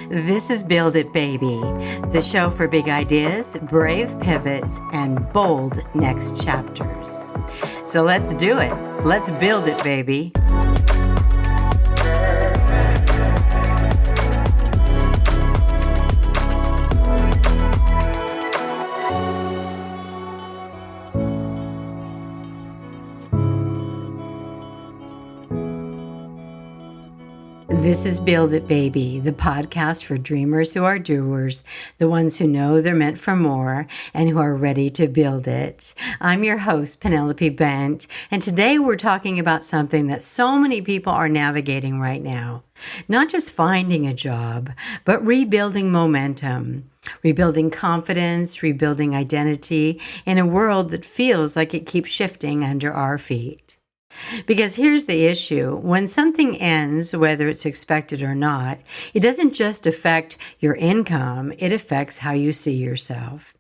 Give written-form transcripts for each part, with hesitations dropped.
This is Build It Baby, the show for big ideas, brave pivots, and bold next chapters. So let's do it. Let's build it, baby. This is Build It Baby, the podcast for dreamers who are doers, the ones who know they're meant for more, and who are ready to build it. I'm your host, Penelope Bent, and today we're talking about something that so many people are navigating right now. Not just finding a job, but rebuilding momentum, rebuilding confidence, rebuilding identity in a world that feels like it keeps shifting under our feet. Because here's the issue. When something ends, whether it's expected or not, it doesn't just affect your income, it affects how you see yourself.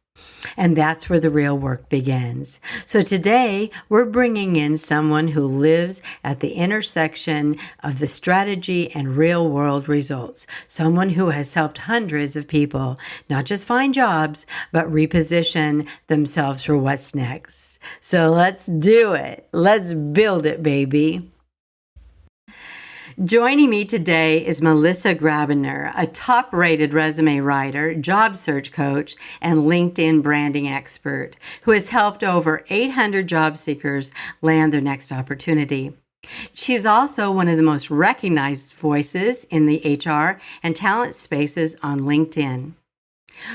And that's where the real work begins. So today, we're bringing in someone who lives at the intersection of the strategy and real world results. Someone who has helped hundreds of people not just find jobs, but reposition themselves for what's next. So let's do it. Let's build it, baby. Joining me today is Melissa Grabiner, a top-rated resume writer, job search coach, and LinkedIn branding expert who has helped over 800 job seekers land their next opportunity. She's also one of the most recognized voices in the HR and talent spaces on LinkedIn.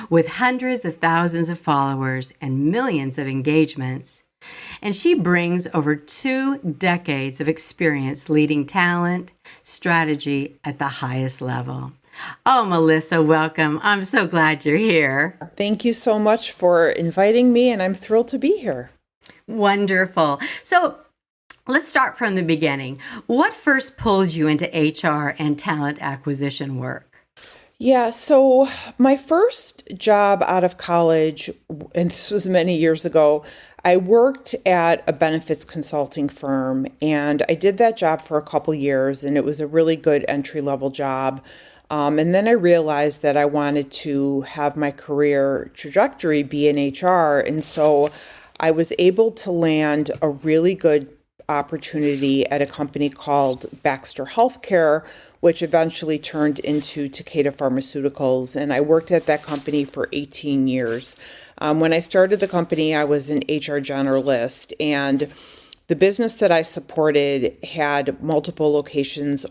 With hundreds of thousands of followers and millions of engagements, and she brings over 2 decades of experience leading talent, strategy at the highest level. Oh, Melissa, welcome. I'm so glad you're here. Thank you so much for inviting me, and I'm thrilled to be here. Wonderful. So let's start from the beginning. What first pulled you into HR and talent acquisition work? Yeah, so my first job out of college, and this was many years ago, I worked at a benefits consulting firm, and I did that job for a couple years, and it was a really good entry-level job. And then I realized that I wanted to have my career trajectory be in HR, and so I was able to land a really good opportunity at a company called Baxter Healthcare, which eventually turned into Takeda Pharmaceuticals. And I worked at that company for 18 years. When I started the company, I was an HR generalist, and the business that I supported had multiple locations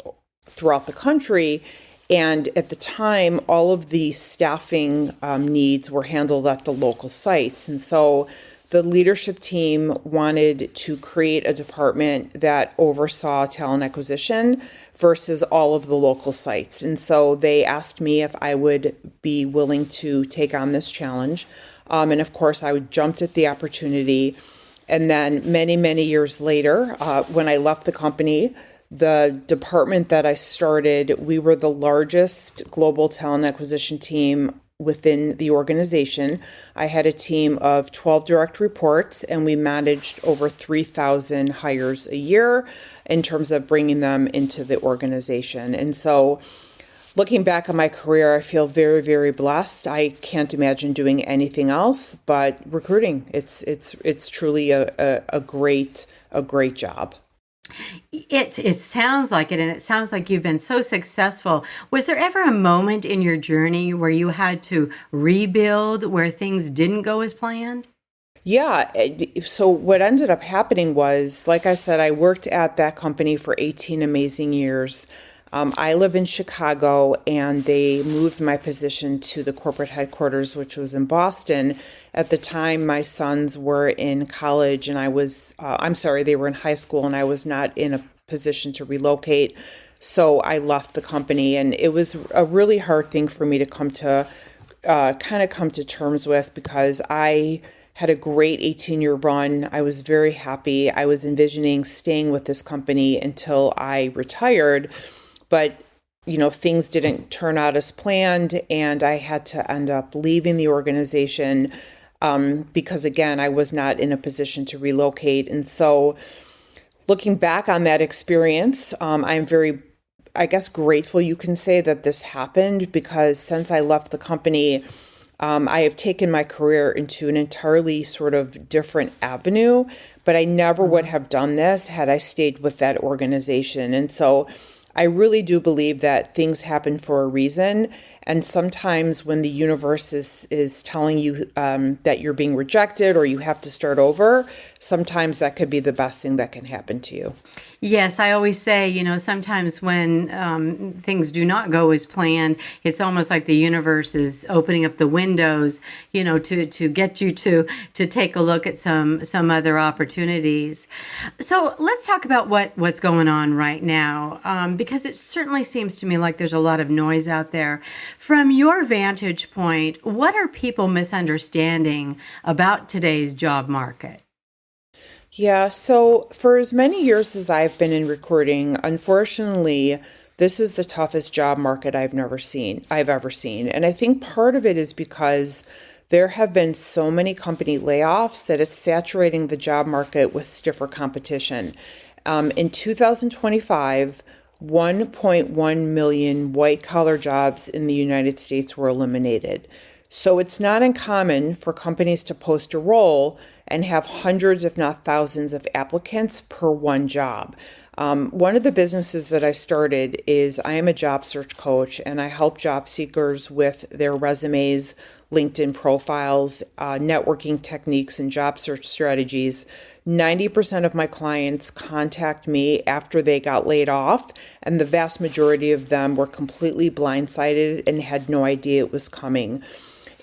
throughout the country. And at the time, all of the staffing needs were handled at the local sites. And so the leadership team wanted to create a department that oversaw talent acquisition versus all of the local sites. And so they asked me if I would be willing to take on this challenge. And of course, I jumped at the opportunity. And then many, many years later, when I left the company, the department that I started, we were the largest global talent acquisition team within the organization. I had a team of 12 direct reports, and we managed over 3,000 hires a year in terms of bringing them into the organization. And so looking back on my career, I feel very, very blessed. I can't imagine doing anything else but recruiting. It's truly a great job. It sounds like it, and it sounds like you've been so successful. Was there ever a moment in your journey where you had to rebuild, where things didn't go as planned? Yeah. So what ended up happening was, like I said, I worked at that company for 18 amazing years. I live in Chicago, and they moved my position to the corporate headquarters, which was in Boston. At the time, my sons were in college, and they were in high school, and I was not in a position to relocate. So I left the company, and it was a really hard thing for me to come to terms with, because I had a great 18-year run. I was very happy. I was envisioning staying with this company until I retired. But, things didn't turn out as planned, and I had to end up leaving the organization because, again, I was not in a position to relocate. And so looking back on that experience, I'm very I guess, grateful you can say that this happened, because since I left the company, I have taken my career into an entirely sort of different avenue, but I never would have done this had I stayed with that organization. And so I really do believe that things happen for a reason. And sometimes when the universe is telling you that you're being rejected or you have to start over, sometimes that could be the best thing that can happen to you. Yes, I always say, sometimes when things do not go as planned, it's almost like the universe is opening up the windows, to get you to take a look at some other opportunities. So let's talk about what's going on right now, because it certainly seems to me like there's a lot of noise out there. From your vantage point, what are people misunderstanding about today's job market? Yeah, so for as many years as I've been in recruiting, unfortunately, this is the toughest job market I've ever seen. And I think part of it is because there have been so many company layoffs that it's saturating the job market with stiffer competition. In 2025, 1.1 million white collar jobs in the United States were eliminated. So it's not uncommon for companies to post a role and have hundreds, if not thousands, of applicants per one job. One of the businesses that I started is I am a job search coach, and I help job seekers with their resumes, LinkedIn profiles, networking techniques, and job search strategies. 90% of my clients contact me after they got laid off, and the vast majority of them were completely blindsided and had no idea it was coming.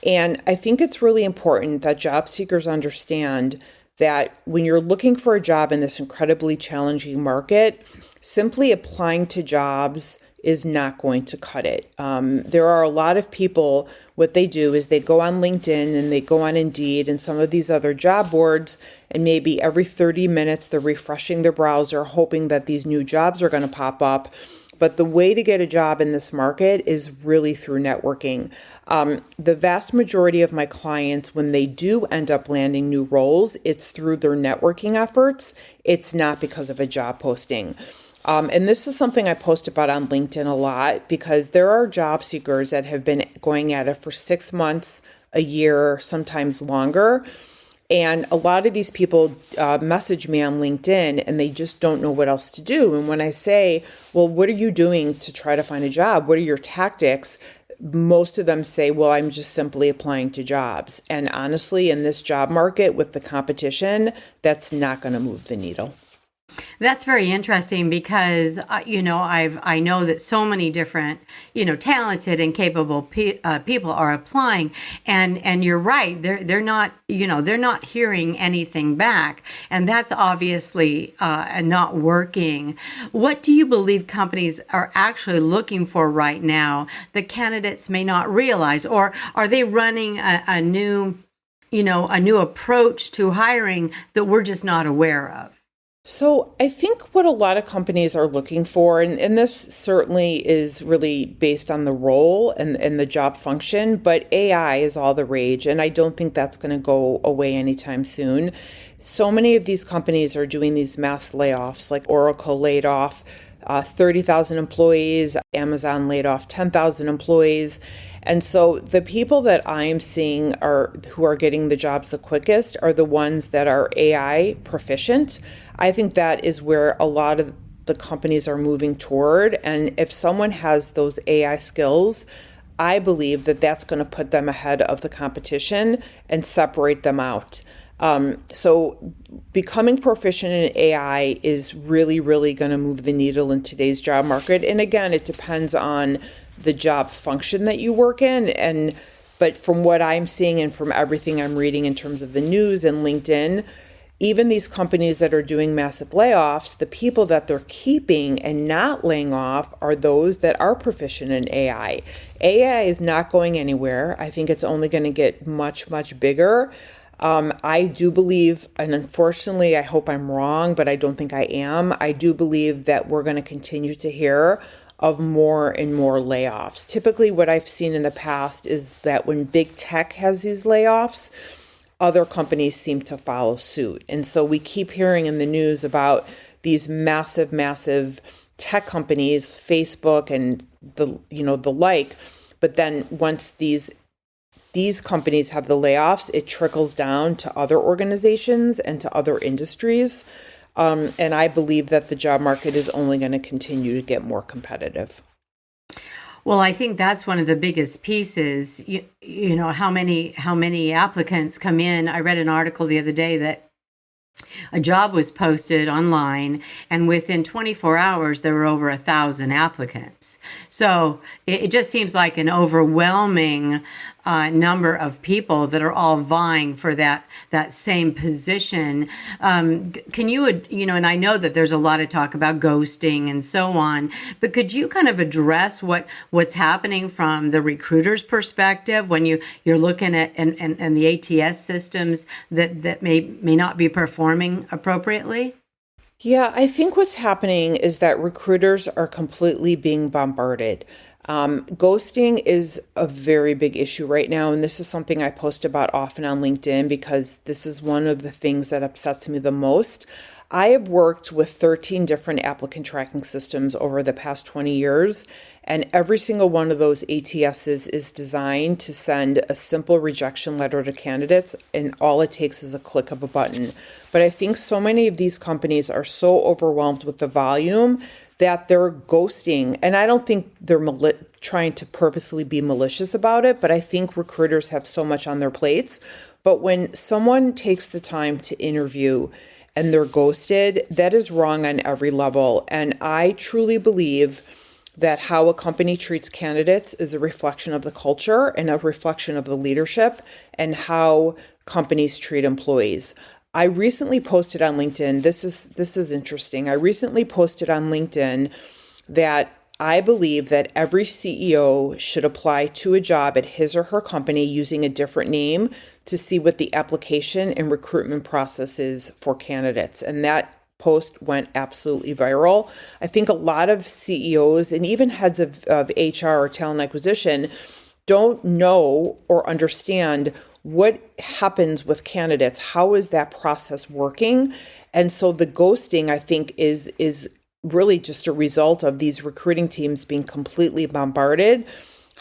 And I think it's really important that job seekers understand that when you're looking for a job in this incredibly challenging market, simply applying to jobs is not going to cut it. There are a lot of people, what they do is they go on LinkedIn and they go on Indeed and some of these other job boards, and maybe every 30 minutes they're refreshing their browser, hoping that these new jobs are going to pop up. But the way to get a job in this market is really through networking. The vast majority of my clients, when they do end up landing new roles, it's through their networking efforts. It's not because of a job posting. And this is something I post about on LinkedIn a lot, because there are job seekers that have been going at it for 6 months, a year, sometimes longer. And a lot of these people message me on LinkedIn and they just don't know what else to do. And when I say, well, what are you doing to try to find a job? What are your tactics? Most of them say, well, I'm just simply applying to jobs. And honestly, in this job market with the competition, that's not going to move the needle. That's very interesting because, I know that so many different, talented and capable people are applying, and you're right. They're not, they're not hearing anything back, and that's obviously not working. What do you believe companies are actually looking for right now that candidates may not realize, or are they running a new approach to hiring that we're just not aware of? So I think what a lot of companies are looking for, and this certainly is really based on the role and the job function, but AI is all the rage, and I don't think that's going to go away anytime soon. So many of these companies are doing these mass layoffs, like Oracle laid off 30,000 employees, Amazon laid off 10,000 employees. And so the people that I'm seeing who are getting the jobs the quickest are the ones that are AI proficient. I think that is where a lot of the companies are moving toward. And if someone has those AI skills, I believe that that's going to put them ahead of the competition and separate them out. So becoming proficient in AI is really, really going to move the needle in today's job market. And again, it depends on the job function that you work in. But from what I'm seeing and from everything I'm reading in terms of the news and LinkedIn, even these companies that are doing massive layoffs, the people that they're keeping and not laying off are those that are proficient in AI. AI is not going anywhere. I think it's only going to get much, much bigger. I do believe, and unfortunately, I hope I'm wrong, but I don't think I am. I do believe that we're going to continue to hear of more and more layoffs. Typically, what I've seen in the past is that when big tech has these layoffs, other companies seem to follow suit. And so we keep hearing in the news about these massive, massive tech companies, Facebook and the like. But then once these companies have the layoffs, it trickles down to other organizations and to other industries. And I believe that the job market is only going to continue to get more competitive. Well, I think that's one of the biggest pieces. You know how many applicants come in. I read an article the other day that a job was posted online, and within 24 hours, there were over 1,000 applicants. So it just seems like an overwhelming number of people that are all vying for that same position. Can you, and I know that there's a lot of talk about ghosting and so on, but could you kind of address what's happening from the recruiter's perspective when you're looking at and the ATS systems that may not be performing appropriately? Yeah, I think what's happening is that recruiters are completely being bombarded. Ghosting is a very big issue right now, and this is something I post about often on LinkedIn because this is one of the things that upsets me the most. I have worked with 13 different applicant tracking systems over the past 20 years, and every single one of those ATSs is designed to send a simple rejection letter to candidates, and all it takes is a click of a button. But I think so many of these companies are so overwhelmed with the volume that they're ghosting. And I don't think they're trying to purposely be malicious about it, but I think recruiters have so much on their plates. But when someone takes the time to interview and they're ghosted, that is wrong on every level. And I truly believe that how a company treats candidates is a reflection of the culture and a reflection of the leadership and how companies treat employees. I recently posted on LinkedIn, this is interesting. I recently posted on LinkedIn that I believe that every CEO should apply to a job at his or her company using a different name to see what the application and recruitment process is for candidates. And that post went absolutely viral. I think a lot of CEOs and even heads of HR or talent acquisition don't know or understand what happens with candidates. How is that process working? And so the ghosting, I think, is really just a result of these recruiting teams being completely bombarded.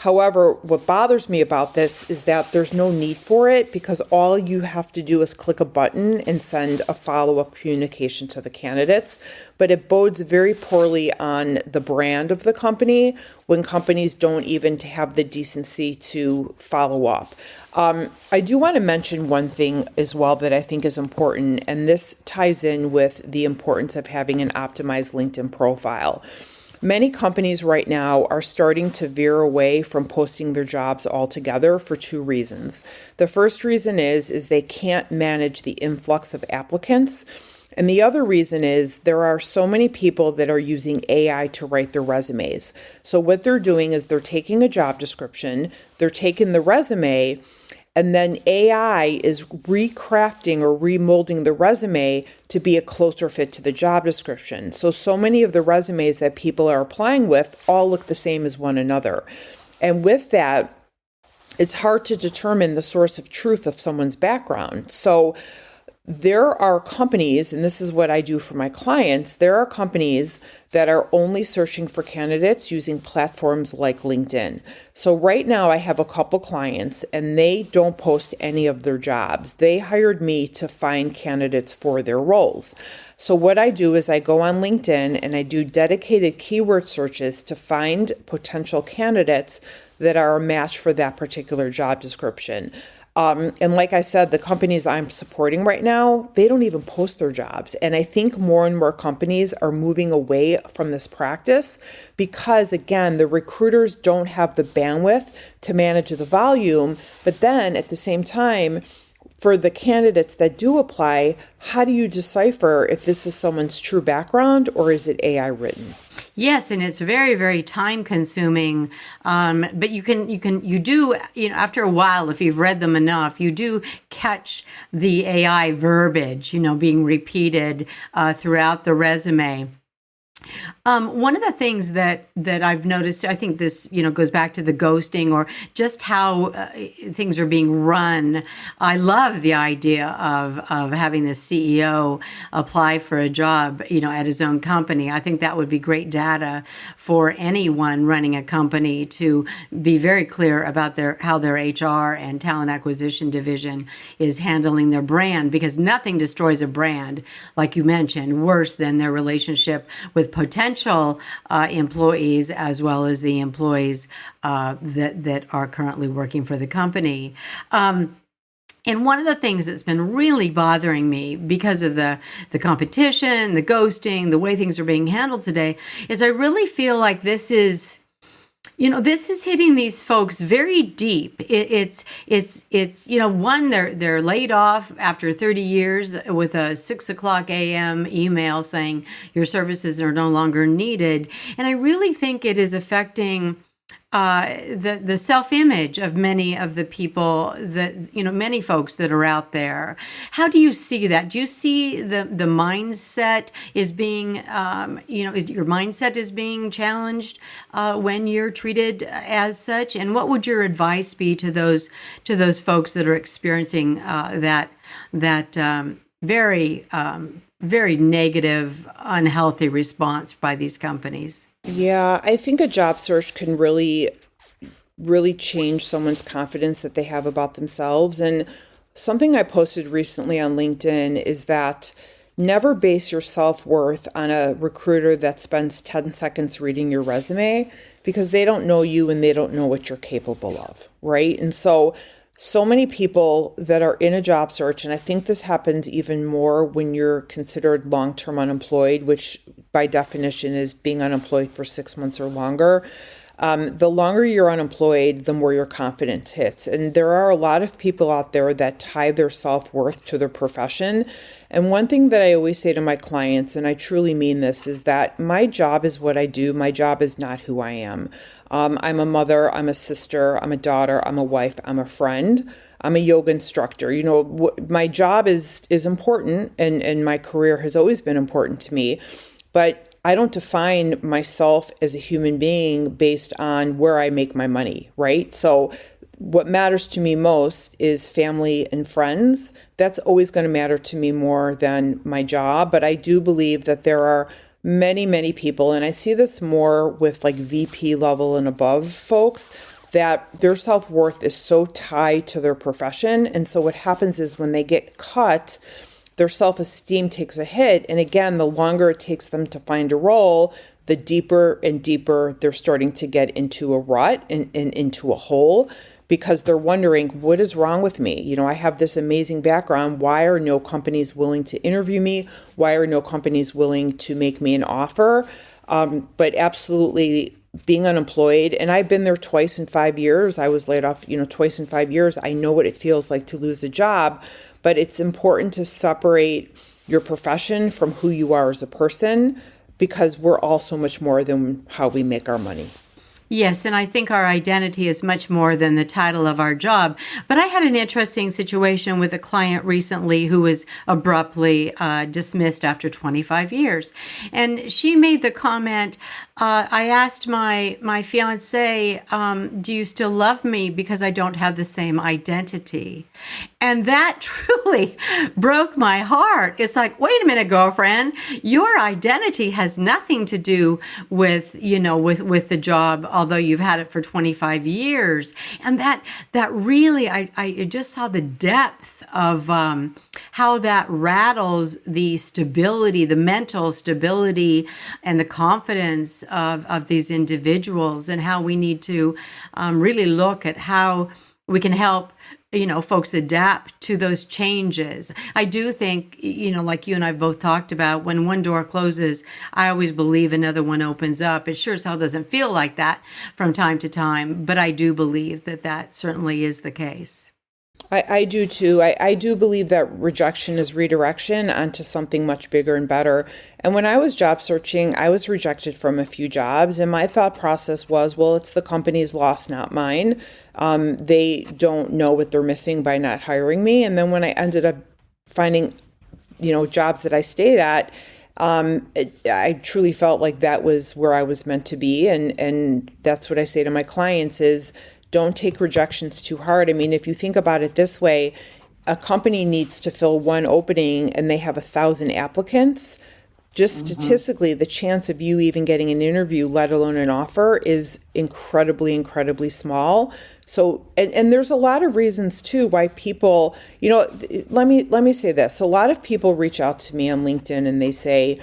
However, what bothers me about this is that there's no need for it because all you have to do is click a button and send a follow-up communication to the candidates. But it bodes very poorly on the brand of the company when companies don't even have the decency to follow up. I do want to mention one thing as well that I think is important, and this ties in with the importance of having an optimized LinkedIn profile. Many companies right now are starting to veer away from posting their jobs altogether for two reasons. The first reason is they can't manage the influx of applicants. And the other reason is there are so many people that are using AI to write their resumes. So what they're doing is they're taking a job description, they're taking the resume, and then AI is recrafting or remolding the resume to be a closer fit to the job description. So many of the resumes that people are applying with all look the same as one another. And with that, it's hard to determine the source of truth of someone's background. So there are companies, and this is what I do for my clients, there are companies that are only searching for candidates using platforms like LinkedIn. So right now I have a couple clients and they don't post any of their jobs. They hired me to find candidates for their roles. So what I do is I go on LinkedIn and I do dedicated keyword searches to find potential candidates that are a match for that particular job description. And like I said, the companies I'm supporting right now, they don't even post their jobs. And I think more and more companies are moving away from this practice because, again, the recruiters don't have the bandwidth to manage the volume. But then at the same time, for the candidates that do apply, how do you decipher if this is someone's true background or is it AI written? Yes, and it's very, very time consuming. But you do, after a while, if you've read them enough, you do catch the AI verbiage, being repeated throughout the resume. One of the things that I've noticed, I think this, goes back to the ghosting or just how things are being run. I love the idea of having the CEO apply for a job, at his own company. I think that would be great data for anyone running a company to be very clear about how their HR and talent acquisition division is handling their brand, because nothing destroys a brand, like you mentioned, worse than their relationship with potential employees as well as the employees that are currently working for the company. And one of the things that's been really bothering me because of the competition, the ghosting, the way things are being handled today, is I really feel like this is hitting these folks very deep. It's one, they're laid off after 30 years with a 6:00 a.m. email saying your services are no longer needed. And I really think it is affecting the self-image of many of the people many folks that are out there. How do you see that? Do you see the mindset is being, is your mindset is being challenged when you're treated as such? And what would your advice be to those folks that are experiencing that very very negative, unhealthy response by these companies? Yeah, I think a job search can really, really change someone's confidence that they have about themselves. And something I posted recently on LinkedIn is that never base your self-worth on a recruiter that spends 10 seconds reading your resume, because they don't know you and they don't know what you're capable of, right? And so many people that are in a job search, and I think this happens even more when you're considered long-term unemployed, which by definition is being unemployed for 6 months or longer. The longer you're unemployed, the more your confidence hits. And there are a lot of people out there that tie their self-worth to their profession. And one thing that I always say to my clients, and I truly mean this, is that my job is what I do. My job is not who I am. I'm a mother, I'm a sister, I'm a daughter, I'm a wife, I'm a friend, I'm a yoga instructor. My job is important, and my career has always been important to me, but I don't define myself as a human being based on where I make my money, right? So what matters to me most is family and friends. That's always going to matter to me more than my job. But I do believe that there are many, many people, and I see this more with like VP level and above folks, that their self-worth is so tied to their profession. And so what happens is when they get cut, their self-esteem takes a hit. And again, the longer it takes them to find a role, the deeper and deeper they're starting to get into a rut and into a hole, because they're wondering, what is wrong with me? I have this amazing background. Why are no companies willing to interview me? Why are no companies willing to make me an offer? But absolutely, being unemployed, and I've been there twice in 5 years. I was laid off, twice in 5 years. I know what it feels like to lose a job, but it's important to separate your profession from who you are as a person, because we're all so much more than how we make our money. Yes, and I think our identity is much more than the title of our job. But I had an interesting situation with a client recently who was abruptly dismissed after 25 years. And she made the comment, I asked my fiance, do you still love me because I don't have the same identity? And that truly broke my heart. It's like, wait a minute, girlfriend, your identity has nothing to do with, with the job, although you've had it for 25 years. And that really, I just saw the depth of how that rattles the stability, the mental stability and the confidence of these individuals, and how we need to really look at how we can help folks adapt to those changes. I do think, like you and I both talked about, when one door closes, I always believe another one opens up. It sure as hell doesn't feel like that from time to time, but I do believe that certainly is the case. I do too. I do believe that rejection is redirection onto something much bigger and better. And when I was job searching, I was rejected from a few jobs. And my thought process was, well, it's the company's loss, not mine. They don't know what they're missing by not hiring me. And then when I ended up finding, jobs that I stayed at, I truly felt like that was where I was meant to be. And that's what I say to my clients is don't take rejections too hard. I mean, if you think about it this way, a company needs to fill one opening and they have 1,000 applicants. Just statistically, the chance of you even getting an interview, let alone an offer, is incredibly, incredibly small. So, and there's a lot of reasons too why people, let me say this. A lot of people reach out to me on LinkedIn and they say,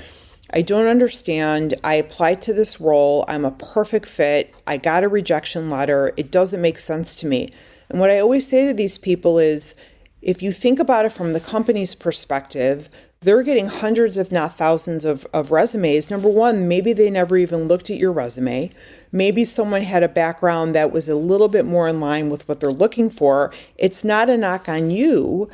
I don't understand. I applied to this role. I'm a perfect fit. I got a rejection letter. It doesn't make sense to me. And what I always say to these people is, if you think about it from the company's perspective, they're getting hundreds, if not thousands of resumes. Number one, maybe they never even looked at your resume. Maybe someone had a background that was a little bit more in line with what they're looking for. It's not a knock on you.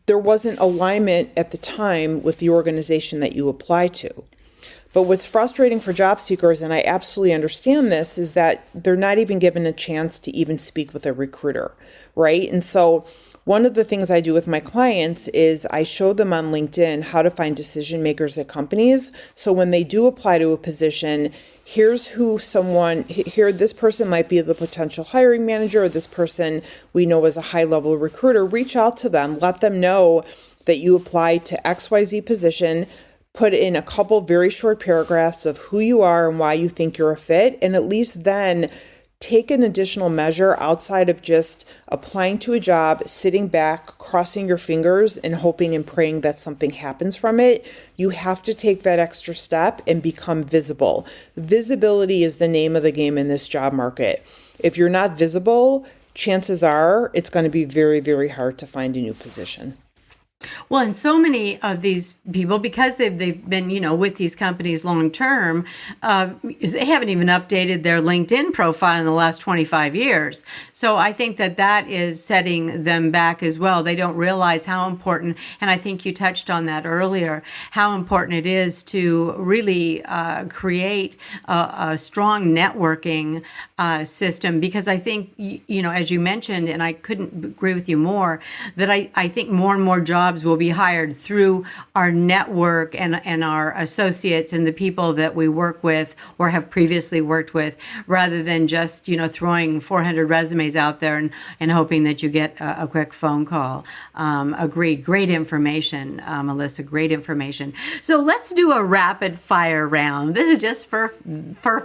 There wasn't alignment at the time with the organization that you apply to. But what's frustrating for job seekers, and I absolutely understand this, is that they're not even given a chance to even speak with a recruiter, right? And so one of the things I do with my clients is I show them on LinkedIn how to find decision makers at companies. So when they do apply to a position, here's this person might be the potential hiring manager, or this person we know as a high-level recruiter. Reach out to them, let them know that you applied to XYZ position, put in a couple very short paragraphs of who you are and why you think you're a fit, and at least then take an additional measure outside of just applying to a job, sitting back, crossing your fingers, and hoping and praying that something happens from it. You have to take that extra step and become visible. Visibility is the name of the game in this job market. If you're not visible, chances are it's going to be very, very hard to find a new position. Well, and so many of these people, because they've been, with these companies long term, they haven't even updated their LinkedIn profile in the last 25 years. So I think that is setting them back as well. They don't realize how important, and I think you touched on that earlier, how important it is to really create a strong networking system. Because I think, as you mentioned, and I couldn't agree with you more, that I think more and more jobs will be hired through our network and our associates and the people that we work with or have previously worked with, rather than just, throwing 400 resumes out there and hoping that you get a quick phone call. Agreed. Great information, Melissa. Great information. So let's do a rapid fire round. This is just for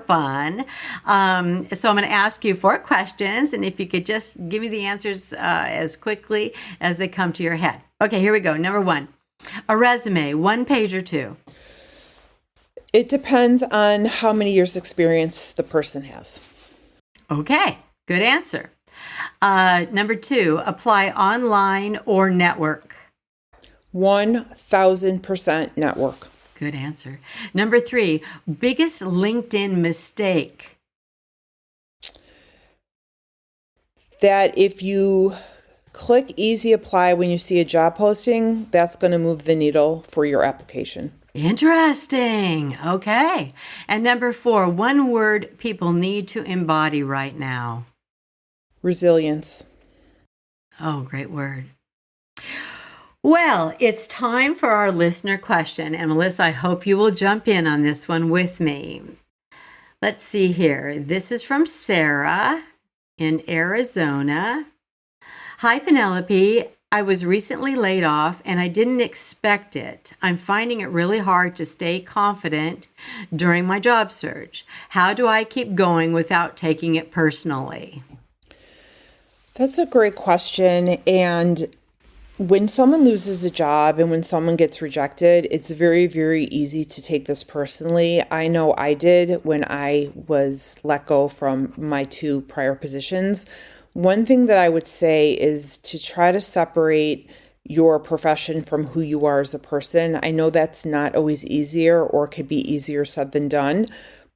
fun. So I'm going to ask you 4 questions, and if you could just give me the answers as quickly as they come to your head. Okay, here we go. Number 1, a resume, 1 page or 2? It depends on how many years experience the person has. Okay, good answer. Number 2, apply online or network? 1,000% network. Good answer. Number 3, biggest LinkedIn mistake? That if you click easy apply when you see a job posting, that's going to move the needle for your application. Interesting. Okay. And number 4, 1 word people need to embody right now? Resilience. Oh, great word. Well, it's time for our listener question. And Melissa, I hope you will jump in on this one with me. Let's see here. This is from Sarah in Arizona. Hi, Penelope. I was recently laid off and I didn't expect it. I'm finding it really hard to stay confident during my job search. How do I keep going without taking it personally? That's a great question. And when someone loses a job and when someone gets rejected, it's very, very easy to take this personally. I know I did when I was let go from my 2 prior positions. One thing that I would say is to try to separate your profession from who you are as a person. I know that's not always easier or could be easier said than done,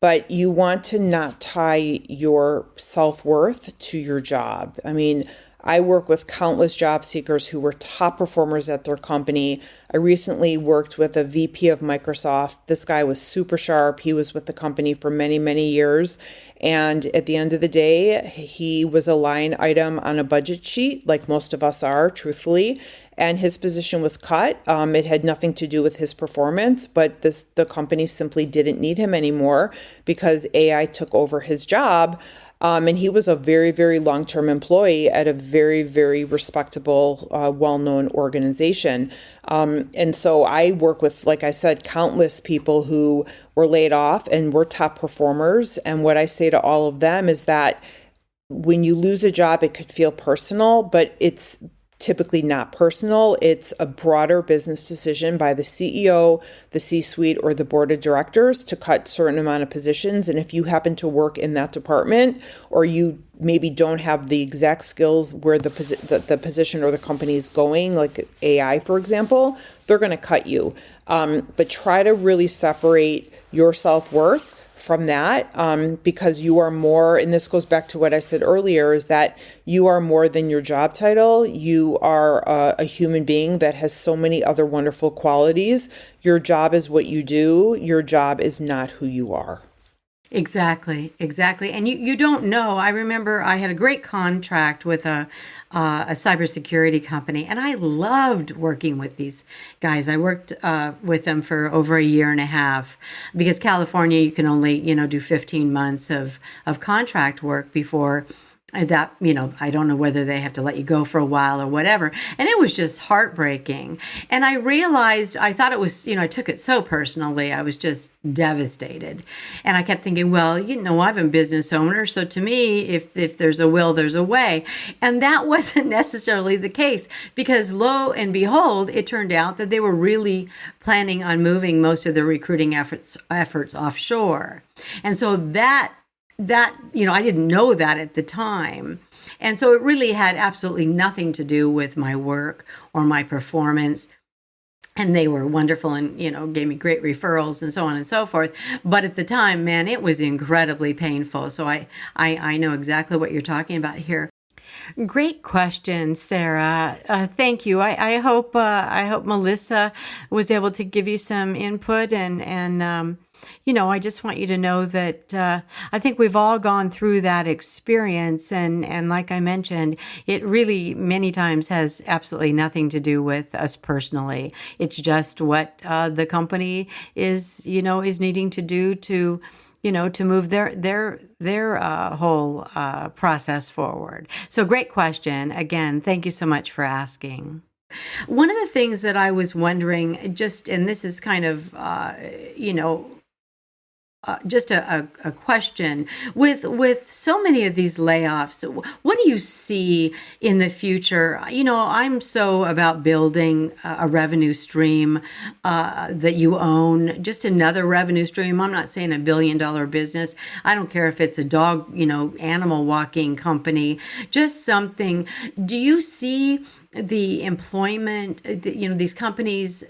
but you want to not tie your self-worth to your job. I mean, I work with countless job seekers who were top performers at their company. I recently worked with a VP of Microsoft. This guy was super sharp. He was with the company for many, many years. And at the end of the day, he was a line item on a budget sheet, like most of us are, truthfully. And his position was cut. It had nothing to do with his performance, but the company simply didn't need him anymore because AI took over his job. And he was a very, very long-term employee at a very, very respectable, well-known organization. And so I work with, like I said, countless people who were laid off and were top performers. And what I say to all of them is that when you lose a job, it could feel personal, but it's typically not personal. It's a broader business decision by the CEO, the C-suite, or the board of directors to cut certain amount of positions. And if you happen to work in that department, or you maybe don't have the exact skills where the position or the company is going, like AI, for example, they're going to cut you. But try to really separate your self-worth from that, because you are more, and this goes back to what I said earlier, is that you are more than your job title. You are a human being that has so many other wonderful qualities. Your job is what you do. Your job is not who you are. Exactly. And you don't know. I remember I had a great contract with a cybersecurity company, and I loved working with these guys. I worked with them for over a year and a half because California, you can only, do 15 months of contract work before that, I don't know whether they have to let you go for a while or whatever. And it was just heartbreaking. And I realized, I thought it was, I took it so personally. I was just devastated. And I kept thinking, well, I'm a business owner. So to me, if there's a will, there's a way. And that wasn't necessarily the case because lo and behold, it turned out that they were really planning on moving most of their recruiting efforts offshore. And so that I didn't know that at the time. And so it really had absolutely nothing to do with my work or my performance. And they were wonderful and, gave me great referrals and so on and so forth. But at the time, man, it was incredibly painful. So I know exactly what you're talking about here. Great question, Sarah. Thank you. I hope Melissa was able to give you some input and I just want you to know that I think we've all gone through that experience. And like I mentioned, it really many times has absolutely nothing to do with us personally. It's just what the company is needing to do to move their whole process forward. So great question. Again, thank you so much for asking. One of the things that I was wondering, and this is kind of, just a question with so many of these layoffs. What do you see in the future? I'm so about building a revenue stream that you own, just another revenue stream. I'm not saying $1 billion business. I don't care if it's a dog, animal walking company, just something. Do you see the employment, these companies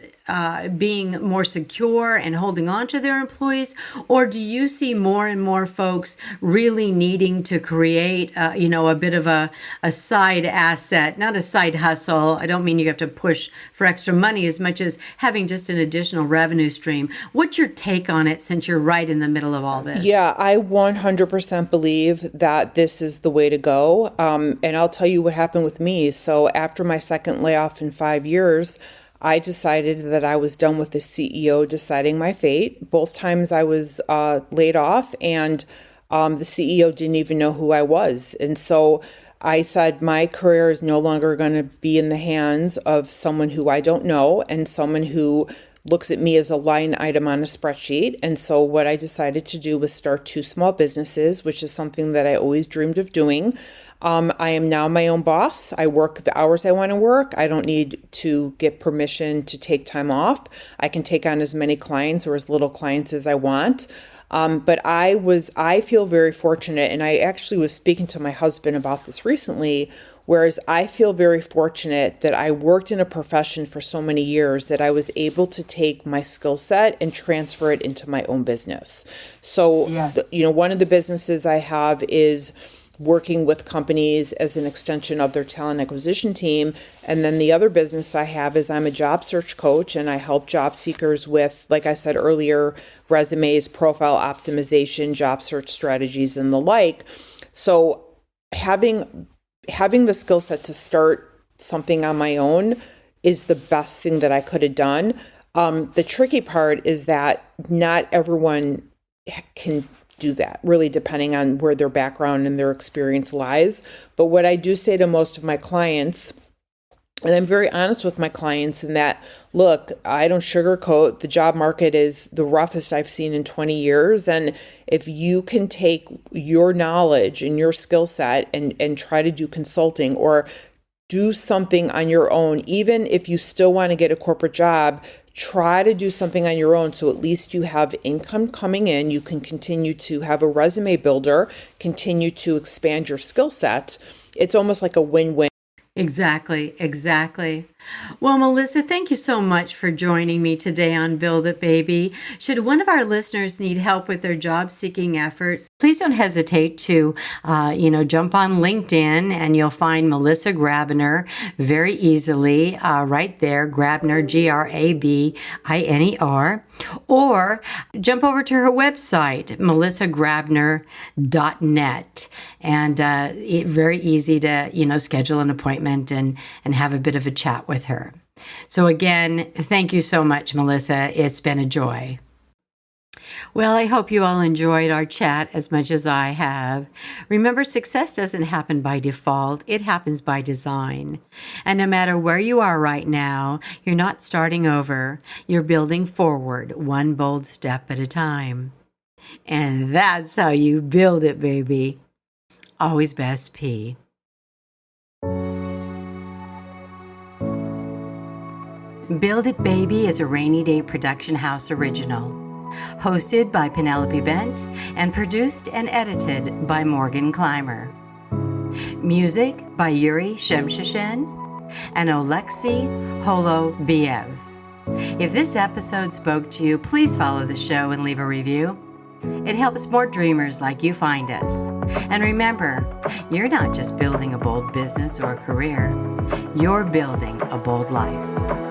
being more secure and holding on to their employees? Or do you see more and more folks really needing to create, a bit of a side asset, not a side hustle? I don't mean you have to push for extra money as much as having just an additional revenue stream. What's your take on it since you're right in the middle of all this? Yeah, I 100% believe that this is the way to go. And I'll tell you what happened with me. So after my second layoff in 5 years, I decided that I was done with the CEO deciding my fate. Both times I was laid off, and the CEO didn't even know who I was. And so I said, my career is no longer going to be in the hands of someone who I don't know and someone who looks at me as a line item on a spreadsheet. And so what I decided to do was start 2 small businesses, which is something that I always dreamed of doing. I am now my own boss. I work the hours I want to work. I don't need to get permission to take time off. I can take on as many clients or as little clients as I want. But I feel very fortunate, and I actually was speaking to my husband about this recently, whereas I feel very fortunate that I worked in a profession for so many years that I was able to take my skill set and transfer it into my own business. So, yes. One of the businesses I have is working with companies as an extension of their talent acquisition team. And then the other business I have is I'm a job search coach, and I help job seekers with, like I said earlier, resumes, profile optimization, job search strategies, and the like. So having the skill set to start something on my own is the best thing that I could have done. The tricky part is that not everyone can do that, really, depending on where their background and their experience lies. But what I do say to most of my clients, and I'm very honest with my clients in that, look, I don't sugarcoat. The job market is the roughest I've seen in 20 years. And if you can take your knowledge and your skill set and try to do consulting or do something on your own, even if you still want to get a corporate job, try to do something on your own so at least you have income coming in. You can continue to have a resume builder, continue to expand your skill set. It's almost like a win-win. Exactly, exactly. Well, Melissa, thank you so much for joining me today on Build It Baby. Should one of our listeners need help with their job seeking efforts, please don't hesitate to, jump on LinkedIn, and you'll find Melissa Grabner very easily right there, Grabner, Grabiner, or jump over to her website, melissagrabner.net. And very easy to, schedule an appointment and have a bit of a chat with her. So again, thank you so much, Melissa. It's been a joy. Well, I hope you all enjoyed our chat as much as I have. Remember, success doesn't happen by default. It happens by design. And no matter where you are right now, you're not starting over. You're building forward, one bold step at a time. And that's how you build it, baby. Always best, P. Build It Baby is a Rainy Day Production House original, hosted by Penelope Bent and produced and edited by Morgan Clymer. Music by Yuri Shemshashin and Oleksiy Holobiev. If this episode spoke to you, please follow the show and leave a review. It helps more dreamers like you find us. And remember, you're not just building a bold business or a career, you're building a bold life.